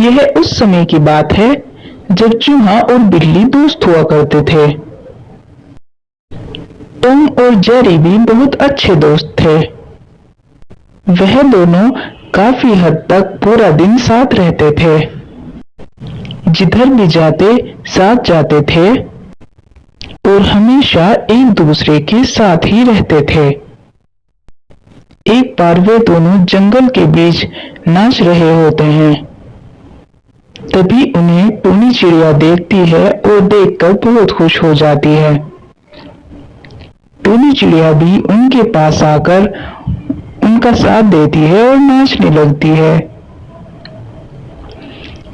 यह उस समय की बात है जब चूहा और बिल्ली दोस्त हुआ करते थे। टॉम और जेरी भी बहुत अच्छे दोस्त थे। वह दोनों काफी हद तक पूरा दिन साथ रहते थे। जिधर भी जाते साथ जाते थे और हमेशा एक दूसरे के साथ ही रहते थे। एक बार वे दोनों जंगल के बीच नाच रहे होते हैं। तभी उन्हें टूनी चिड़िया देखती है और देखकर बहुत खुश हो जाती है। टूनी चिड़िया भी उनके पास आकर उनका साथ देती है और नाचने लगती है।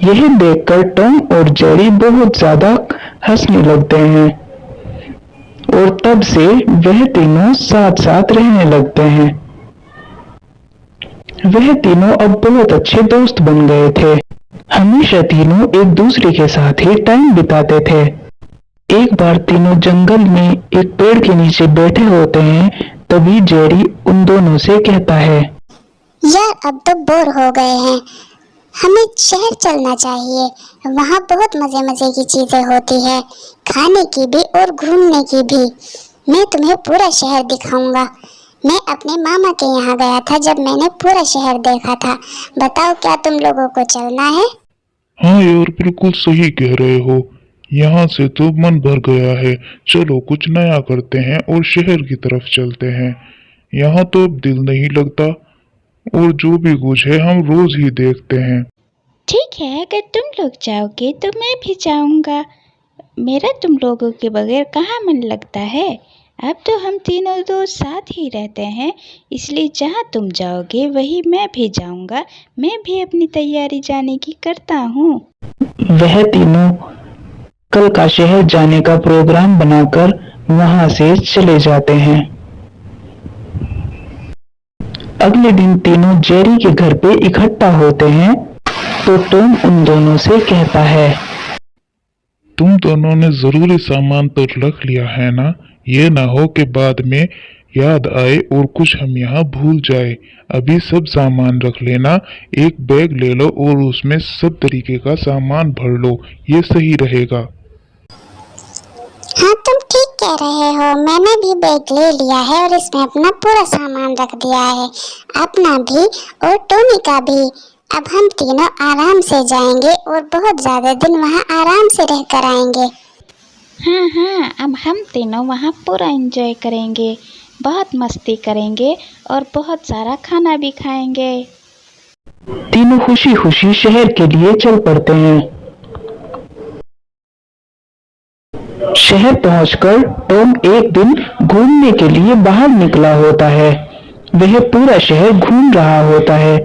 यह देखकर टॉम और जेरी बहुत ज्यादा हंसने लगते हैं और तब से वह तीनों साथ साथ रहने लगते हैं। वह तीनों अब बहुत अच्छे दोस्त बन गए थे। हमेशा तीनों एक दूसरे के साथ ही टाइम बिताते थे। एक बार तीनों जंगल में एक पेड़ के नीचे बैठे होते हैं। तभी जेरी उन दोनों से कहता है, यार अब तो बोर हो गए हैं, हमें शहर चलना चाहिए। वहाँ बहुत मजे मजे की चीजें होती है, खाने की भी और घूमने की भी। मैं तुम्हें पूरा शहर दिखाऊंगा। मैं अपने मामा के यहाँ गया था जब मैंने पूरा शहर देखा था। बताओ क्या तुम लोगों को चलना है? हाँ यार, बिल्कुल सही कह रहे हो। यहाँ से तो मन भर गया है। चलो कुछ नया करते हैं और शहर की तरफ चलते हैं। यहाँ तो अब दिल नहीं लगता और जो भी कुछ है हम रोज ही देखते हैं। ठीक है, अगर तुम लोग जाओगे तो मैं भी जाऊंगा। मेरा तुम लोगों के बगैर कहाँ मन लगता है। अब तो हम तीनों दोस्त साथ ही रहते हैं, इसलिए जहाँ तुम जाओगे वही मैं भी जाऊंगा। मैं भी अपनी तैयारी जाने की करता हूँ। वह तीनों कल का शहर जाने का प्रोग्राम बनाकर वहां से चले जाते हैं। अगले दिन तीनों जेरी के घर पे इकट्ठा होते हैं तो टॉम उन दोनों से कहता है, तुम दोनों ने जरूरी सामान तो रख लिया है ना? ये ना हो कि बाद में याद आए और कुछ हम यहाँ भूल जाए। अभी सब सामान रख लेना। एक बैग ले लो और उसमें सब तरीके का सामान भर लो, ये सही रहेगा। हाँ तुम ठीक कह रहे हो, मैंने भी बैग ले लिया है और इसमें अपना पूरा सामान रख दिया है, अपना भी और टोनी का भी। अब हम तीनों आराम से जाएंगे और बहुत ज्यादा दिन वहाँ आराम से रह कर आएंगे। हाँ, अब हम तीनों वहाँ पूरा एंजॉय करेंगे, बहुत मस्ती करेंगे और बहुत सारा खाना भी खाएंगे। तीनों खुशी खुशी शहर के लिए चल पड़ते हैं। शहर पहुंचकर टॉम एक दिन घूमने के लिए बाहर निकला होता है। वह पूरा शहर घूम रहा होता है।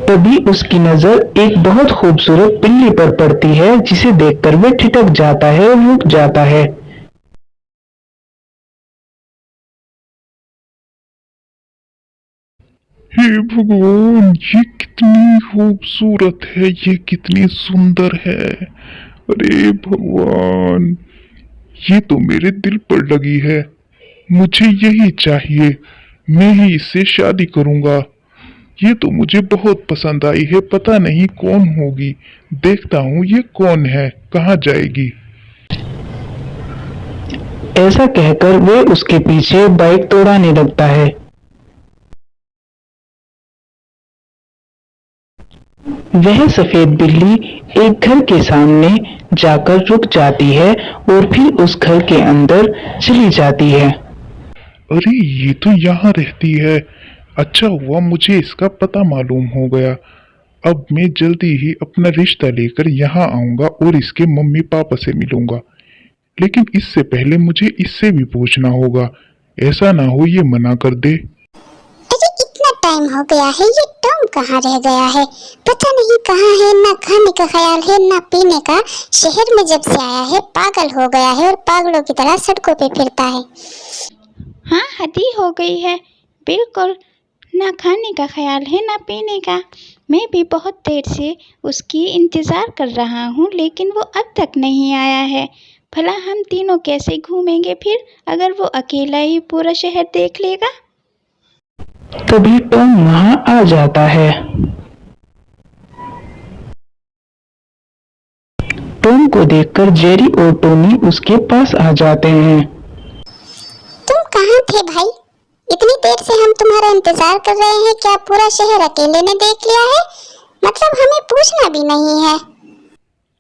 तभी उसकी नजर एक बहुत खूबसूरत बिल्ली पर पड़ती है, जिसे देखकर वह ठिठक जाता है और रुक जाता है। हे भगवान, ये कितनी खूबसूरत है, ये कितनी सुंदर है। अरे भगवान, ये तो मेरे दिल पर लगी है। मुझे यही चाहिए, मैं ही इससे शादी करूंगा। ये तो मुझे बहुत पसंद आई है। पता नहीं कौन होगी, देखता हूँ ये कौन है, कहाँ जाएगी। ऐसा कहकर वह उसके पीछे बाइक दौड़ाने लगता है। वह सफेद बिल्ली एक घर के सामने जाकर रुक जाती है और फिर उस घर के अंदर चली जाती है। अरे ये तो यहाँ रहती है। अच्छा हुआ मुझे इसका पता मालूम हो गया। अब मैं जल्दी ही अपना रिश्ता लेकर यहाँ आऊंगा और इसके मम्मी पापा से मिलूंगा। लेकिन इससे पहले मुझे इससे भी पूछना होगा, ऐसा ना हो ये मना कर दे। अरे इतना टाइम हो गया है, ये टॉम कहाँ रह गया है? पता नहीं कहाँ है। ना खाने का ख्याल है ना पीने का। शहर में जब से आया है पागल हो गया है और पागलों की तरह सड़कों पे फिरता है। हाँ, हद ही हो गई है, बिल्कुल। ना खाने का ख्याल है ना पीने का। मैं भी बहुत देर से उसकी इंतज़ार कर रहा हूँ, लेकिन वो अब तक नहीं आया है। भला हम तीनों कैसे घूमेंगे फिर, अगर वो अकेला ही पूरा शहर देख लेगा। तभी टॉम वहां आ जाता है। टॉम को देखकर जेरी और टोनी उसके पास आ जाते हैं। तुम कहाँ थे भाई? इतनी देर से हम तुम्हारा इंतजार कर रहे हैं। क्या पूरा शहर अकेले ने देख लिया है? मतलब हमें पूछना भी नहीं है।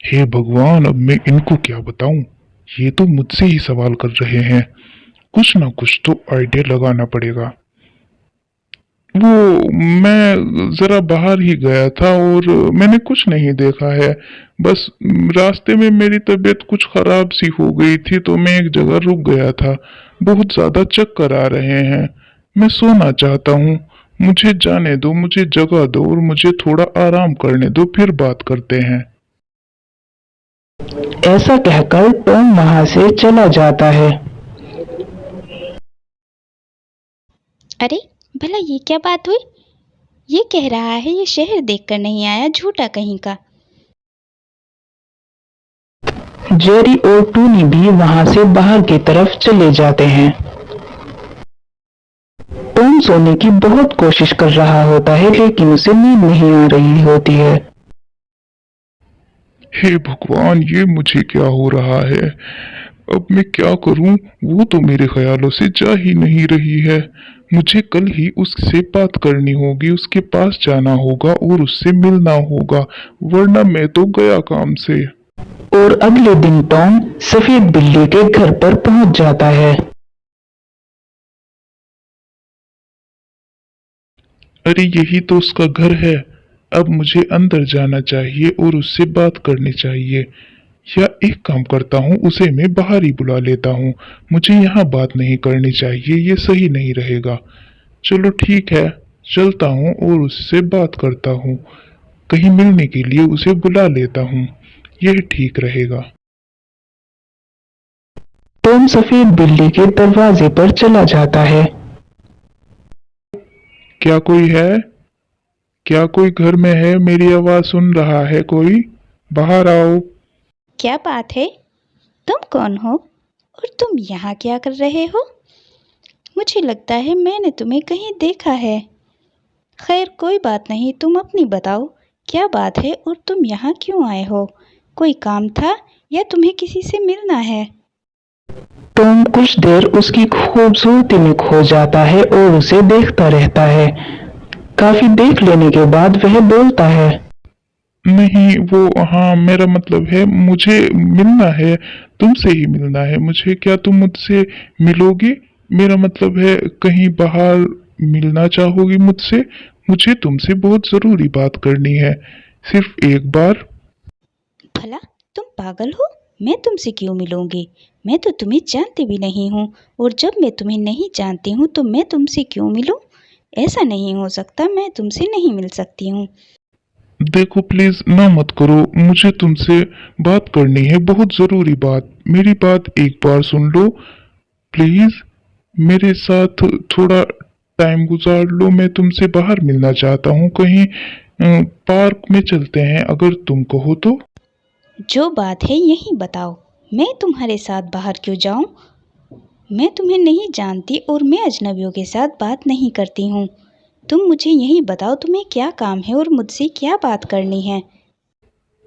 हे भगवान, अब मैं इनको क्या बताऊं? ये तो मुझसे ही सवाल कर रहे हैं। कुछ ना कुछ तो आइडिया लगाना पड़ेगा। वो मैं जरा बाहर ही गया था और मैंने कुछ नहीं देखा है। बस रास्ते में मेरी तबीयत कुछ खराब सी हो गई थी तो मैं एक जगह रुक गया था। बहुत ज्यादा चक्कर आ रहे हैं। मैं सोना चाहता हूँ। मुझे जाने दो, मुझे जगह दो और मुझे थोड़ा आराम करने दो, फिर बात करते हैं। ऐसा कहकर टॉम वहां से चला जाता है। अरे भला ये क्या बात हुई? ये कह रहा है ये शहर देखकर नहीं आया, झूठा कहीं का। जेरी और टोनी भी वहां से बाहर की तरफ चले जाते हैं। टॉम सोने की बहुत कोशिश कर रहा होता है लेकिन उसे नींद नहीं आ रही होती है। हे भगवान, ये मुझे क्या हो रहा है? अब मैं क्या करूं? वो तो मेरे ख्यालों से जा ही नहीं रही है। मुझे कल ही उससे बात करनी होगी, उसके पास जाना होगा और उससे मिलना होगा, वरना मैं तो गया काम से। और अगले दिन टॉम सफेद बिल्ली के घर पर पहुंच जाता है। अरे यही तो उसका घर है। अब मुझे अंदर जाना चाहिए और उससे बात करनी चाहिए। या एक काम करता हूँ, उसे मैं बाहर ही बुला लेता हूँ। मुझे यहाँ बात नहीं करनी चाहिए, ये सही नहीं रहेगा। चलो ठीक है, चलता हूँ और उससे बात करता हूँ। कहीं मिलने के लिए उसे बुला लेता हूँ, यह ठीक रहेगा। टॉम सफेद बिल्ली के दरवाजे पर चला जाता है। क्या कोई है? क्या कोई घर में है? मेरी आवाज सुन रहा है कोई? बाहर आओ। क्या बात है? तुम कौन हो और तुम यहाँ क्या कर रहे हो? मुझे लगता है मैंने तुम्हें कहीं देखा है। खैर कोई बात नहीं, तुम अपनी बताओ क्या बात है और तुम यहाँ क्यों आए हो? कोई काम था या तुम्हें किसी से मिलना है? टॉम कुछ देर उसकी खूबसूरती में खो जाता है और उसे देखता रहता है। काफी देख लेने के बाद वह बोलता है, नहीं, वो हाँ, मेरा मतलब है मुझे मिलना है, तुमसे ही मिलना है मुझे। क्या तुम मुझसे मिलोगी? मेरा मतलब है कहीं बाहर मिलना चाहोगी मुझसे? मुझे तुमसे बहुत जरूरी बात करनी है, सिर्फ एक बार। भला तुम पागल हो? मैं तुमसे क्यों मिलूंगी? मैं तो तुम्हें जानती भी नहीं हूँ और जब मैं तुम्हें नहीं जानती हूँ तो मैं तुमसे क्यों मिलूं? ऐसा नहीं हो सकता, मैं तुमसे नहीं मिल सकती हूँ। देखो प्लीज ना मत करो, मुझे तुमसे बात करनी है, बहुत जरूरी बात। मेरी बात एक बार सुन लो प्लीज। मेरे साथ थोड़ा टाइम गुजार लो। मैं तुमसे बाहर मिलना चाहता हूँ। कहीं पार्क में चलते हैं अगर तुम कहो तो। जो बात है यही बताओ। मैं तुम्हारे साथ बाहर क्यों जाऊं? मैं तुम्हें नहीं जानती और मैं अजनबियों के साथ बात नहीं करती हूँ। तुम मुझे यही बताओ तुम्हें क्या काम है और मुझसे क्या बात करनी है?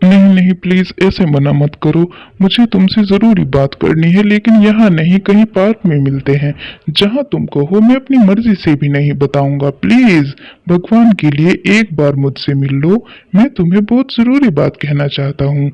नहीं नहीं, प्लीज ऐसे मना मत करो। मुझे तुमसे जरूरी बात करनी है, लेकिन यहाँ नहीं, कहीं पार्क में मिलते हैं। जहाँ तुम कहो, मैं अपनी मर्जी से भी नहीं बताऊंगा। प्लीज भगवान के लिए एक बार मुझसे मिल लो। मैं तुम्हें बहुत जरूरी बात कहना चाहता हूँ।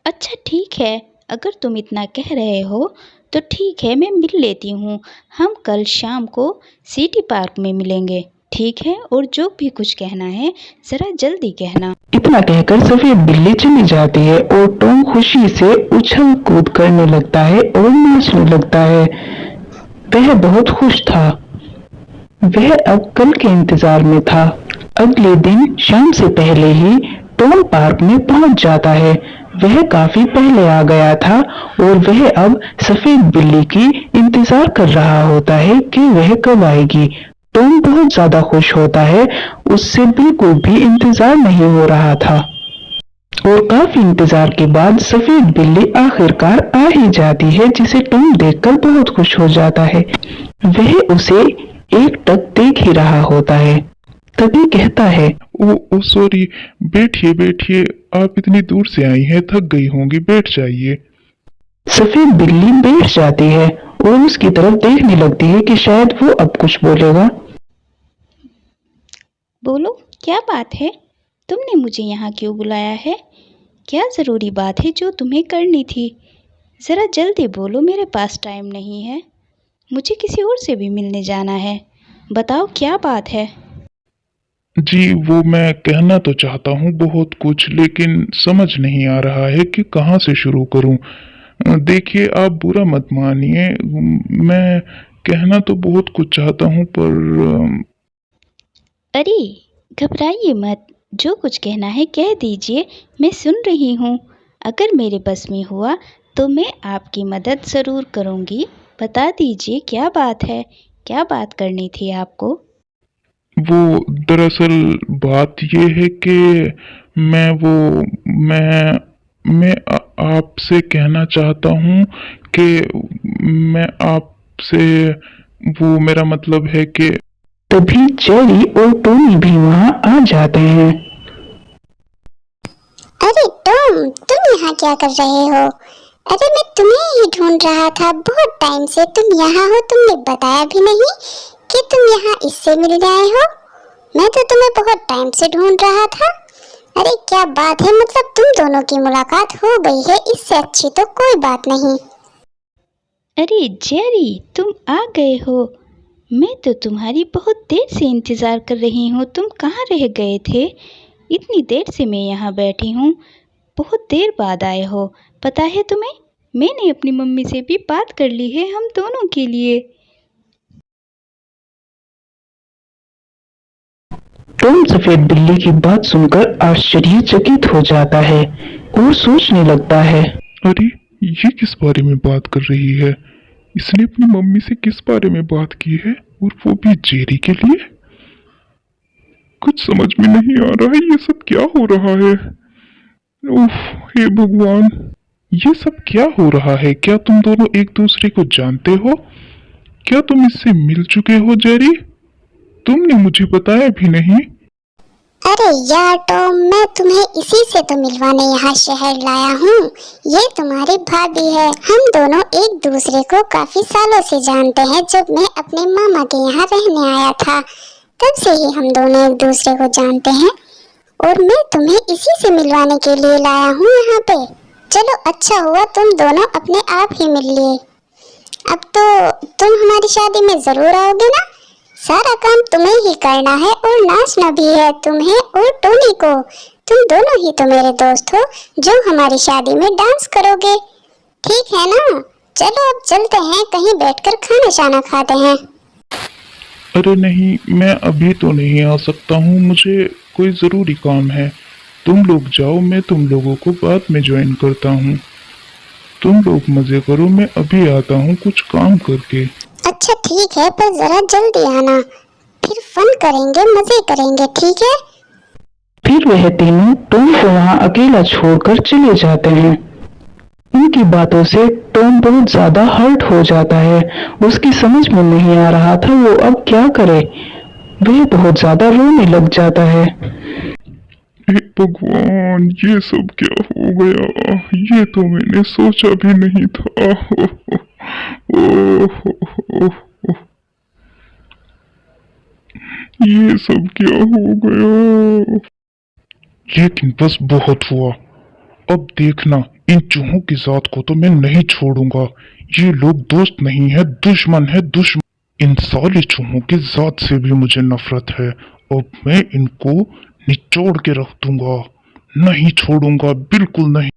अच्छा ठीक है, अगर तुम इतना कह रहे हो तो ठीक है, मैं मिल लेती हूँ। हम कल शाम को सिटी पार्क में मिलेंगे, ठीक है? और जो भी कुछ कहना है ज़रा जल्दी कहना। इतना कहकर सफेद बिल्ली चली जाती है और टॉम खुशी से उछल कूद करने लगता है और नाचने लगता है। वह बहुत खुश था। वह अब कल के इंतजार में था। अगले दिन शाम से पहले ही टॉम पार्क में पहुंच जाता है। वह काफी पहले आ गया था और वह अब सफेद बिल्ली की इंतजार कर रहा होता है कि वह कब आएगी। टॉम बहुत ज्यादा खुश होता है, उससे बिल्कुल भी इंतजार नहीं हो रहा था। और काफी इंतजार के बाद सफेद बिल्ली आखिरकार आ ही जाती है, जिसे टॉम देखकर बहुत खुश हो जाता है। वह उसे एकटक देख ही रहा होता है। तभी कहता है, ओ सॉरी, बैठिए बैठिए, आप इतनी दूर से आई हैं, थक गई होंगी, बैठ जाइए। सफेद बिल्ली बैठ जाती है और उसकी तरफ देखने लगती है कि शायद वो अब कुछ बोलेगा। बोलो, क्या बात है? तुमने मुझे यहाँ क्यों बुलाया है? क्या ज़रूरी बात है जो तुम्हें करनी थी? ज़रा जल्दी बोलो, मेरे पास टाइम नहीं है। मुझे किसी और से भी मिलने जाना है। बताओ क्या बात है? जी, वो मैं कहना तो चाहता हूँ बहुत कुछ, लेकिन समझ नहीं आ रहा है कि कहाँ से शुरू करूँ। देखिए, आप बुरा मत मानिए, मैं कहना तो बहुत कुछ चाहता हूँ, पर अरे, घबराइए मत। जो कुछ कहना है कह दीजिए, मैं सुन रही हूँ। अगर मेरे बस में हुआ तो मैं आपकी मदद ज़रूर करूँगी। बता दीजिए क्या बात है? क्या बात करनी थी आपको? वो दरअसल बात ये है कि आपसे कहना चाहता हूँ कि मैं आपसे, वो मेरा मतलब है कि तभी जेरी और टोनी भी वहां आ जाते हैं। अरे टॉम, तुम यहाँ क्या कर रहे हो? अरे मैं तुम्हें ही ढूंढ रहा था, बहुत टाइम से तुम यहाँ हो। तुमने बताया भी नहीं कि तुम यहाँ इससे मिलने आए हो। मैं तो तुम्हें बहुत टाइम से ढूंढ रहा था। अरे क्या बात है, मतलब तुम दोनों की मुलाकात हो गई है, इससे अच्छी तो कोई बात नहीं। अरे जेरी, तुम आ गए हो। मैं तो तुम्हारी बहुत देर से इंतज़ार कर रही हूँ। तुम कहाँ रह गए थे? इतनी देर से मैं यहाँ बैठी हूँ। बहुत देर बाद आए हो। पता है तुम्हें, मैंने अपनी मम्मी से भी बात कर ली है हम दोनों के लिए। टॉम सफेद बिल्ली की बात सुनकर आश्चर्यचकित हो जाता है और सोचने लगता है, अरे, ये किस बारे में बात कर रही है? इसने अपनी मम्मी से किस बारे में बात की है, और वो भी जेरी के लिए? कुछ समझ में नहीं आ रहा है, ये सब क्या हो रहा है? उफ, हे भगवान, ये सब क्या हो रहा है? क्या तुम दोनों एक दूसरे को जानते हो? क्या तुम इससे मिल चुके हो जेरी? तुमने मुझे बताया भी नहीं। अरे यार टॉम, मैं तुम्हें इसी से तो मिलवाने यहाँ शहर लाया हूँ। ये तुम्हारी भाभी है। हम दोनों एक दूसरे को काफी सालों से जानते हैं। जब मैं अपने मामा के यहाँ रहने आया था, तब से ही हम दोनों एक दूसरे को जानते हैं। और मैं तुम्हें इसी से मिलवाने के लिए लाया हूँ यहाँ पे। चलो, अच्छा हुआ तुम दोनों अपने आप ही मिल लिए। अब तो तुम हमारी शादी में जरूर आओगे ना? सारा काम तुम्हें ही करना है और नाचना भी है तुम्हें और टोनी को। तुम दोनों ही तो मेरे दोस्त हो जो हमारी शादी में डांस करोगे। ठीक है ना? चलो अब चलते हैं, कहीं बैठकर खाना शाना खाते हैं। अरे नहीं, मैं अभी तो नहीं आ सकता हूँ, मुझे कोई ज़रूरी काम है। तुम लोग जाओ, मैं तुम लोगों को बाद में ज्वाइन करता हूँ। तुम लोग मज़े करो, मैं अभी आता हूँ कुछ काम करके। अच्छा ठीक है, पर जरा जल्दी आना, फिर फन करेंगे, मजे करेंगे, ठीक है? फिर वह तीनों टॉम को वहां अकेला छोड़कर चले जाते हैं। उनकी बातों से टॉम बहुत ज्यादा हर्ट हो जाता है। उसकी समझ में नहीं आ रहा था वो अब क्या करे। वह बहुत ज्यादा रोने लग जाता है। हे भगवान, ये सब क्या हो गया? ये तो मैंने सोचा भी नहीं था। ओह, ये सब क्या हो गया? लेकिन बस बहुत हुआ। अब देखना, इन चूहों की जात को तो मैं नहीं छोड़ूंगा। ये लोग दोस्त नहीं है, दुश्मन है, दुश्मन। इन साले चूहों की जात से भी मुझे नफरत है। अब मैं इनको निचोड़ के रख दूंगा, नहीं छोड़ूंगा, बिल्कुल नहीं।